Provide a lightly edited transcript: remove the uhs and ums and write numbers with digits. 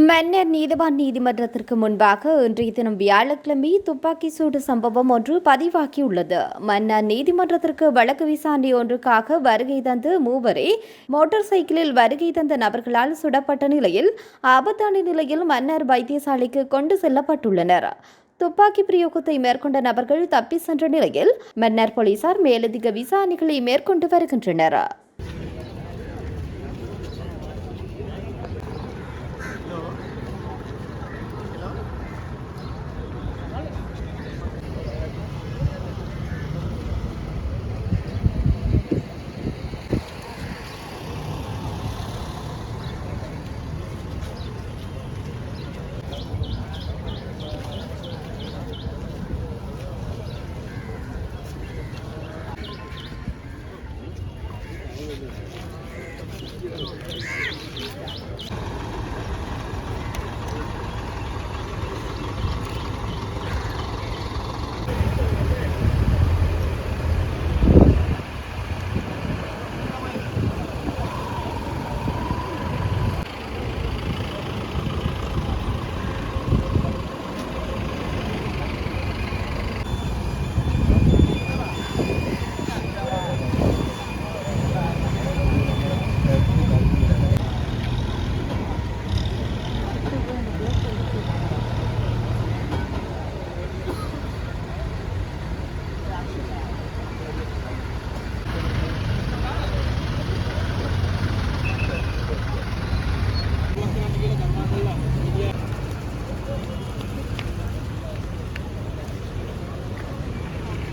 மன்னர் நீதவான் நீதிமன்றத்திற்கு முன்பாக இன்றைய தினம் வியாழக்கிழமை துப்பாக்கி சூடு சம்பவம் ஒன்று பதிவாகியுள்ளது. மன்னர் நீதிமன்றத்திற்கு வழக்கு விசாரணை ஒன்றுக்காக வருகை தந்த மூவரே மோட்டார் சைக்கிளில் வருகை தந்த நபர்களால் சுடப்பட்ட நிலையில் ஆபத்தான நிலையில் மன்னர் வைத்தியசாலைக்கு கொண்டு செல்லப்பட்டுள்ளனர். துப்பாக்கி பிரயோகத்தை மேற்கொண்ட நபர்கள் தப்பி சென்ற நிலையில் மன்னர் போலீசார் மேலதிக விசாரணைகளை மேற்கொண்டு வருகின்றனர்.